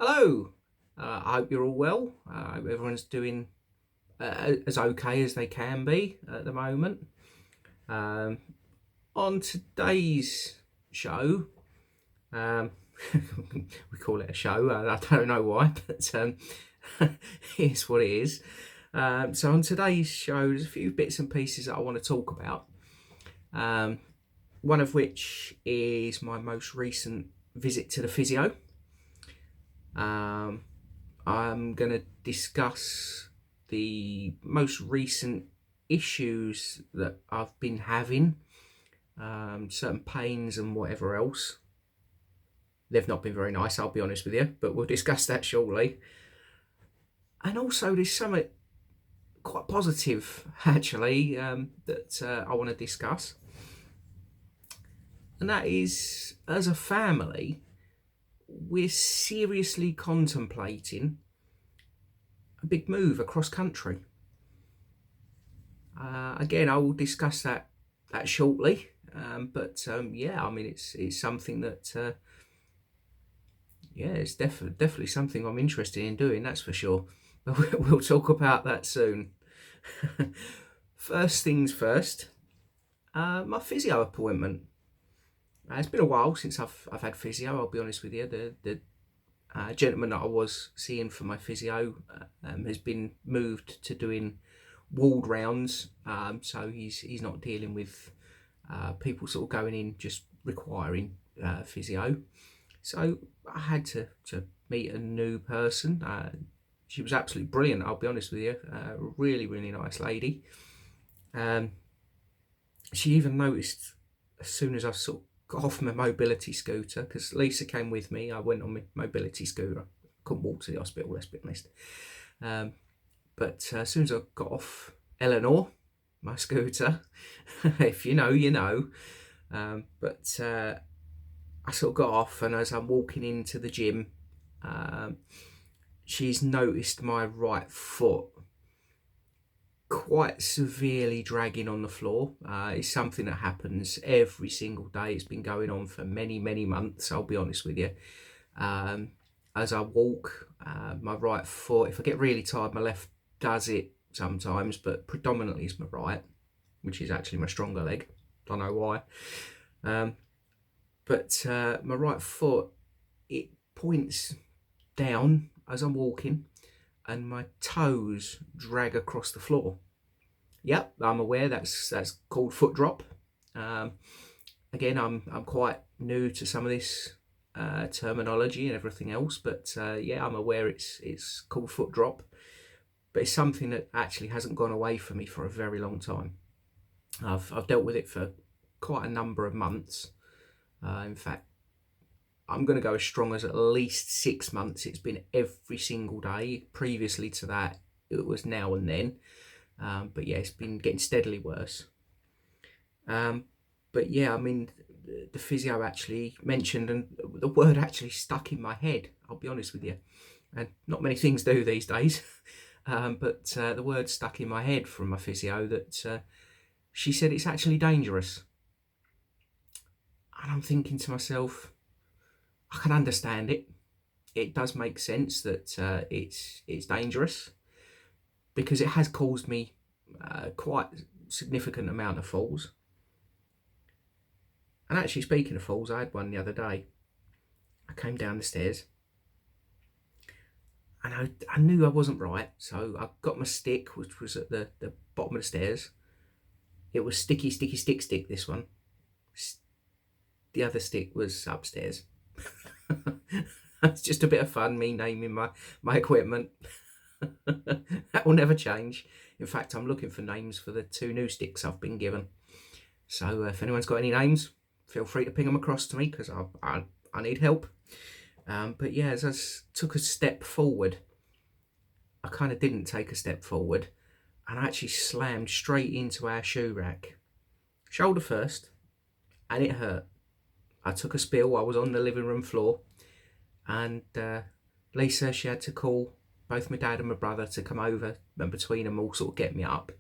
Hello, I hope you're all well. I hope everyone's doing as okay as they can be at the moment. Um, on today's show, um, we call it a show, I don't know why, but it's what it is. So on today's show, there's a few bits and pieces that I want to talk about. One of which is my most recent visit to the physio. Um, I'm going to discuss the most recent issues that I've been having, certain pains and whatever else. They've not been very nice, I'll be honest with you, but we'll discuss that shortly. And also, there's something quite positive, actually, that I want to discuss. And that is, as a family, we're seriously contemplating a big move across country. Again, I will discuss that shortly. Yeah, I mean, it's something that it's definitely something I'm interested in doing. That's for sure. But we'll talk about that soon. First things first. My physio appointment. It's been a while since I've had physio. I'll be honest with you. The gentleman that I was seeing for my physio has been moved to doing ward rounds, so he's not dealing with people sort of going in just requiring physio. So I had to meet a new person. She was absolutely brilliant, I'll be honest with you. Really, really nice lady. She even noticed as soon as I sort of got off my mobility scooter, because Lisa came with me. I went on my mobility scooter. Couldn't walk to the hospital, let's be honest. But as soon as I got off Eleanor, my scooter, if you know, you know. I sort of got off, and as I'm walking into the gym, she's noticed my right foot quite severely dragging on the floor. It's something that happens every single day. It's been going on for many, many months, I'll be honest with you. As I walk, my right foot, if I get really tired, my left does it sometimes, but predominantly it's my right, which is actually my stronger leg. Don't know why. But my right foot, it points down as I'm walking, and my toes drag across the floor. Yep, I'm aware that's called foot drop. Again, I'm quite new to some of this terminology and everything else, but yeah, I'm aware it's called foot drop. But it's something that actually hasn't gone away from me for a very long time. I've dealt with it for quite a number of months. In fact, I'm going to go as strong as at least 6 months. It's been every single day. Previously to that, it was now and then. But yeah, it's been getting steadily worse. But yeah, I mean, the physio actually mentioned, and the word actually stuck in my head, I'll be honest with you. And not many things do these days. But the word stuck in my head from my physio that she said it's actually dangerous. And I'm thinking to myself, I can understand it. It does make sense that it's dangerous, because it has caused me quite a significant amount of falls. And actually, speaking of falls, I had one the other day. I came down the stairs, and I knew I wasn't right, so I got my stick, which was at the bottom of the stairs. It was sticky, stick, this one. The other stick was upstairs. It's just a bit of fun, me naming my equipment. That will never change. In fact, I'm looking for names for the 2 new sticks I've been given. So if anyone's got any names, feel free to ping them across to me, because I need help. But yeah, as I took a step forward, I kind of didn't take a step forward, and I actually slammed straight into our shoe rack. Shoulder first, and it hurt. I took a spill. I was on the living room floor, and Lisa, she had to call both my dad and my brother to come over, and between them all sort of get me up.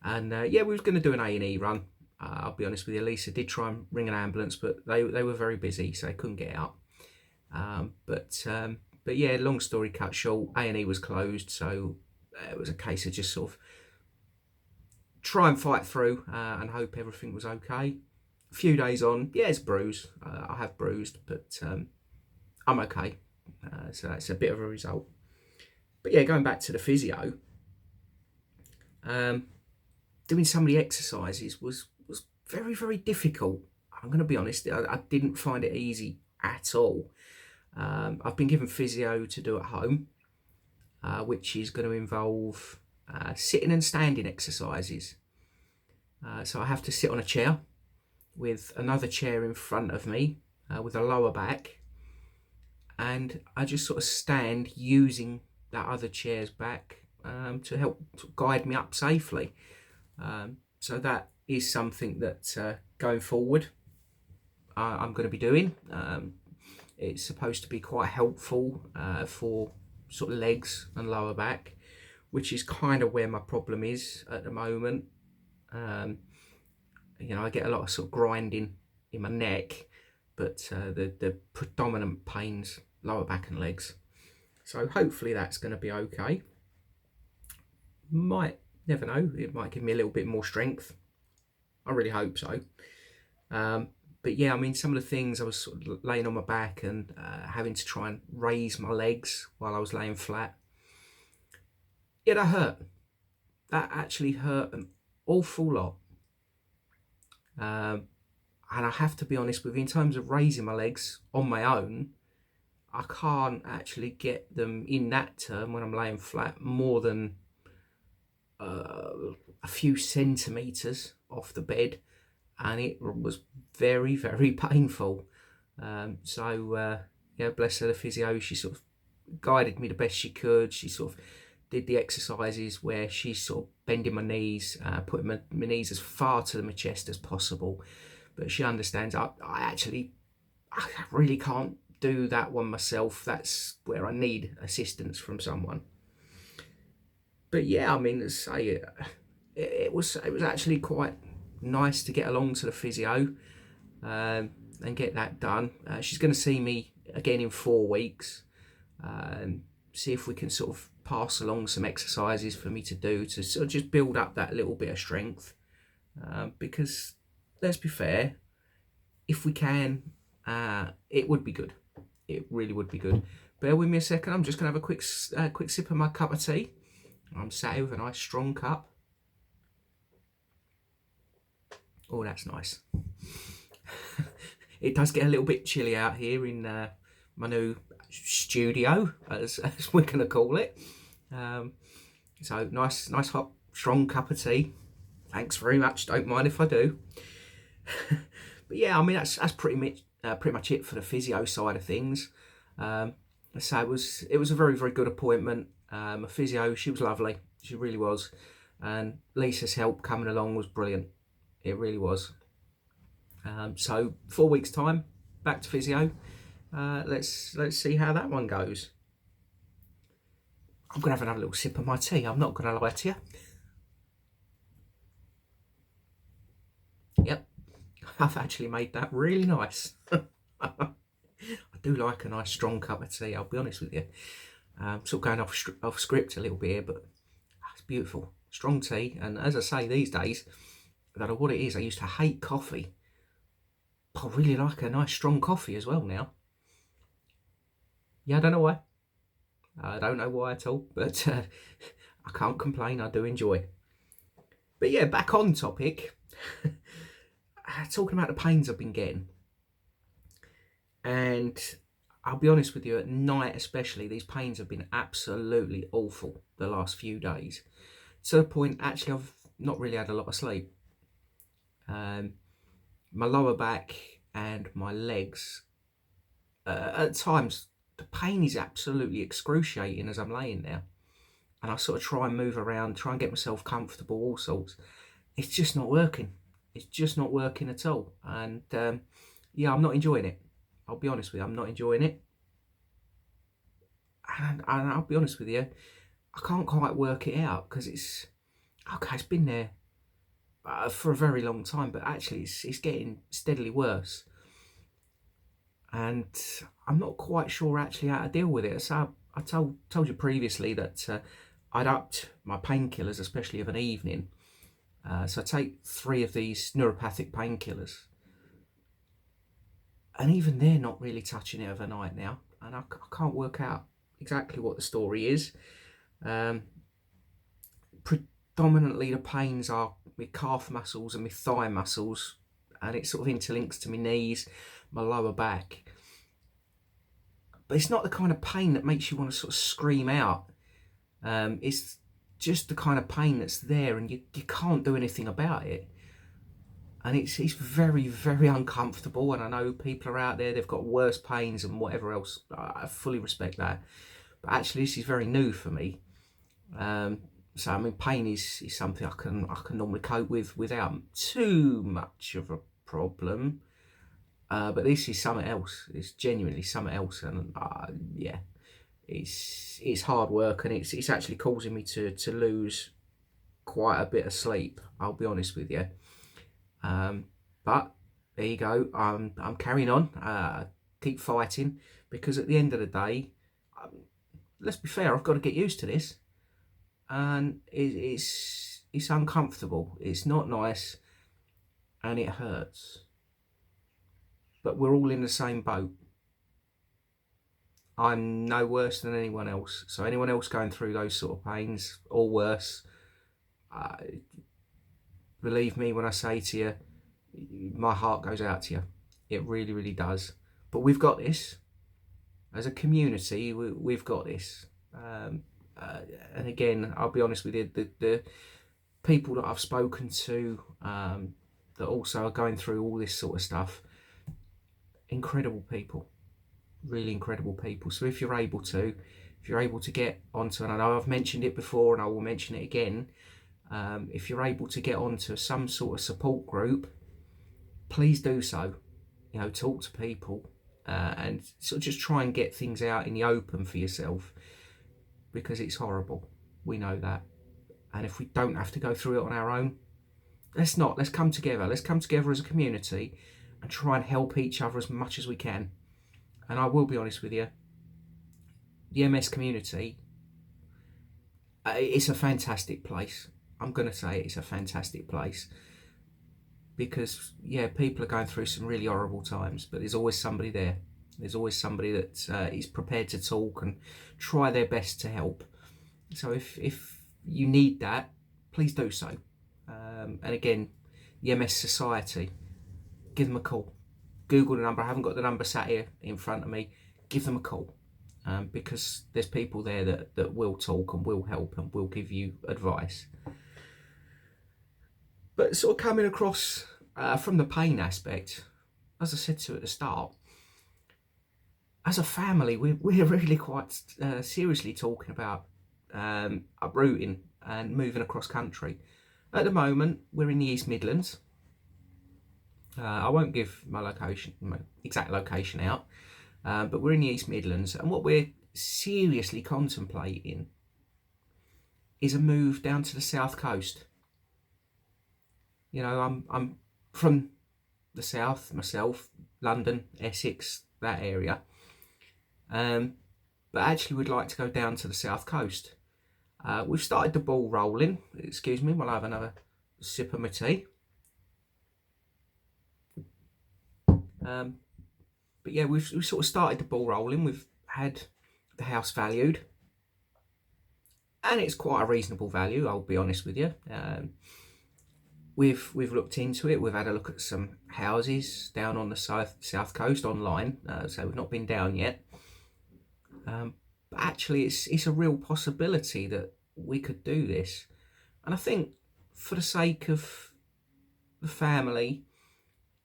And yeah, we was going to do an A&E run. I'll be honest with you, Lisa did try and ring an ambulance, but they were very busy, so they couldn't get out. But yeah, long story cut short, A&E was closed, so it was a case of just sort of try and fight through and hope everything was okay. A few days on, yeah, it's bruised. I have bruised, but I'm okay. So that's a bit of a result. But yeah, going back to the physio, doing some of the exercises was very, very difficult. I'm going to be honest, I didn't find it easy at all. I've been given physio to do at home, which is going to involve sitting and standing exercises. So I have to sit on a chair with another chair in front of me with a lower back, and I just sort of stand using that other chair's back to help guide me up safely. So that is something that going forward I'm going to be doing. It's supposed to be quite helpful for sort of legs and lower back, which is kind of where my problem is at the moment. I get a lot of sort of grinding in my neck, but the predominant pains lower back and legs. So hopefully that's going to be okay. Never know, it might give me a little bit more strength. I really hope so. But yeah, I mean, some of the things, I was sort of laying on my back and having to try and raise my legs while I was laying flat. Yeah, that hurt. That actually hurt an awful lot. And I have to be honest with you, in terms of raising my legs on my own, I can't actually get them in that term when I'm laying flat more than a few centimetres off the bed, and it was very, very painful. Yeah, bless her, the physio, she sort of guided me the best she could. She sort of did the exercises where she's sort of bending my knees, putting my knees as far to my chest as possible. But she understands I really can't do that one myself. That's where I need assistance from someone. But yeah, I mean, to say it was actually quite nice to get along to the physio and get that done. She's going to see me again in 4 weeks. See if we can sort of pass along some exercises for me to do to sort of just build up that little bit of strength. Because let's be fair, if we can, it would be good. It really would be good. Bear with me a second. I'm just going to have a quick sip of my cup of tea. I'm sat here with a nice strong cup. Oh, that's nice. It does get a little bit chilly out here in my new studio, as we're going to call it. So nice hot strong cup of tea. Thanks very much. Don't mind if I do. But yeah, I mean, that's pretty much it for the physio side of things. So it was a very, very good appointment. My physio, she was lovely. She really was. And Lisa's help coming along was brilliant. It really was. So 4 weeks time, back to physio. Let's see how that one goes. I'm gonna have another little sip of my tea. I'm not gonna lie to you. Yep, I've actually made that really nice. I do like a nice strong cup of tea, I'll be honest with you. Sort of going off script a little bit here, but it's beautiful. Strong tea, and as I say, these days, I don't know what it is, I used to hate coffee. But I really like a nice strong coffee as well now. Yeah, I don't know why. I don't know why at all, but I can't complain, I do enjoy. But yeah, back on topic. Talking about the pains I've been getting. And I'll be honest with you, at night especially, these pains have been absolutely awful the last few days. To the point, actually, I've not really had a lot of sleep. My lower back and my legs, at times, the pain is absolutely excruciating as I'm laying there. And I sort of try and move around, try and get myself comfortable, all sorts. It's just not working. It's just not working at all. And yeah, I'm not enjoying it. I'll be honest with you, I'm not enjoying it. And I'll be honest with you, I can't quite work it out because it's been there for a very long time, but actually it's getting steadily worse. and I'm not quite sure actually how to deal with it. So I told you previously that I'd upped my painkillers, especially of an evening. So I take 3 of these neuropathic painkillers, and even they're not really touching it overnight now, and I can't work out exactly what the story is. Predominantly the pains are my calf muscles and my thigh muscles, and it sort of interlinks to my knees, my lower back. But it's not the kind of pain that makes you want to sort of scream out. It's just the kind of pain that's there, and you can't do anything about it. And it's very, very uncomfortable. And I know people are out there, they've got worse pains and whatever else. I fully respect that. But actually, this is very new for me. So I mean, pain is something I can normally cope with without too much of a problem. But this is something else. It's genuinely something else, and yeah, it's hard work, and it's actually causing me to lose quite a bit of sleep. I'll be honest with you. But there you go. I'm carrying on. Keep fighting, because at the end of the day, let's be fair. I've got to get used to this, and it's uncomfortable. It's not nice, and it hurts. But we're all in the same boat. I'm no worse than anyone else. So anyone else going through those sort of pains or worse, believe me when I say to you, my heart goes out to you. It really, really does. But we've got this. As a community, we've got this. And again, I'll be honest with you, the people that I've spoken to that also are going through all this sort of stuff, incredible people, really incredible people. So if you're able to get onto, and I know I've mentioned it before and I will mention it again, if you're able to get onto some sort of support group, please do so. You know, talk to people and sort of just try and get things out in the open for yourself, because it's horrible. We know that. And if we don't have to go through it on our own, let's come together. Let's come together as a community and try and help each other as much as we can. And I will be honest with you, the MS community, it's a fantastic place. I'm going to say it's a fantastic place, because yeah, people are going through some really horrible times, but there's always somebody there. There's always somebody that is prepared to talk and try their best to help. So if you need that, please do so. And again, the MS Society, give them a call. Google the number. I haven't got the number sat here in front of me. Give them a call, because there's people there that will talk and will help and will give you advice. But sort of coming across from the pain aspect, as I said to you at the start, as a family, we're really quite seriously talking about uprooting and moving across country. At the moment, we're in the East Midlands. I won't give my exact location out, but we're in the East Midlands, and what we're seriously contemplating is a move down to the south coast. You know, I'm from the south myself, London, Essex, that area. But actually would like to go down to the south coast. We've started the ball rolling. Excuse me while I have another sip of my tea. But yeah, we've sort of started the ball rolling. We've had the house valued, and it's quite a reasonable value, I'll be honest with you. We've looked into it. We've had a look at some houses down on the south coast online, so we've not been down yet. But actually, it's a real possibility that we could do this, and I think for the sake of the family,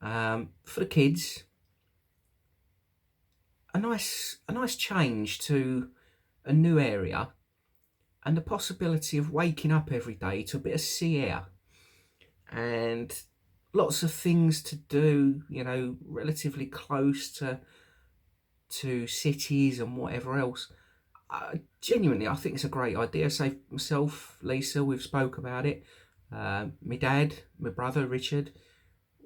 for the kids, a nice change to a new area, and the possibility of waking up every day to a bit of sea air and lots of things to do, you know, relatively close to cities and whatever else. Genuinely, I think it's a great idea. So myself, Lisa, we've spoke about it. My dad, my brother Richard,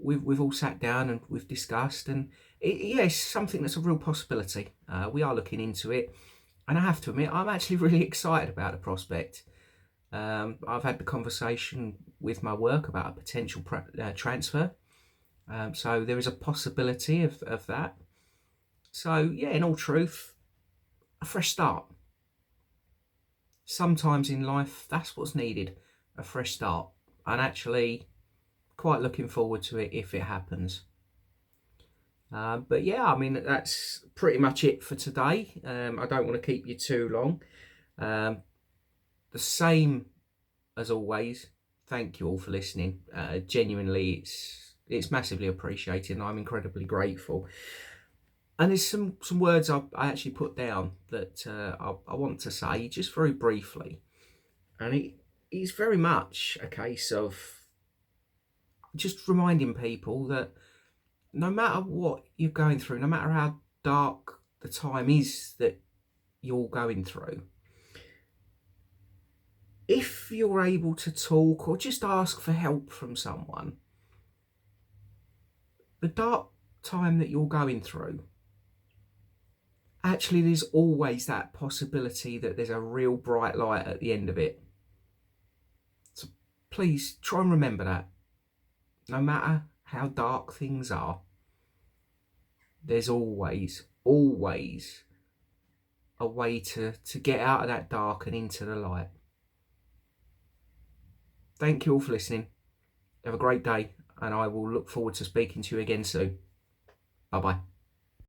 we've all sat down and we've discussed, and yeah, it's something that's a real possibility. We are looking into it, and I have to admit, I'm actually really excited about the prospect. I've had the conversation with my work about a potential transfer, so there is a possibility of that. So, yeah, in all truth, a fresh start. Sometimes in life, that's what's needed, a fresh start. And actually, quite looking forward to it if it happens. But yeah, I mean, that's pretty much it for today. I don't want to keep you too long. Um, the same as always, thank you all for listening. Genuinely, it's massively appreciated, and I'm incredibly grateful. And there's some words I actually put down that I want to say just very briefly, and it's very much a case of just reminding people that no matter what you're going through, no matter how dark the time is that you're going through, if you're able to talk or just ask for help from someone, the dark time that you're going through, actually there's always that possibility that there's a real bright light at the end of it. So please try and remember that. No matter how dark things are, there's always a way to get out of that dark and into the light. Thank you all for listening. Have a great day, and I will look forward to speaking to you again soon. Bye bye.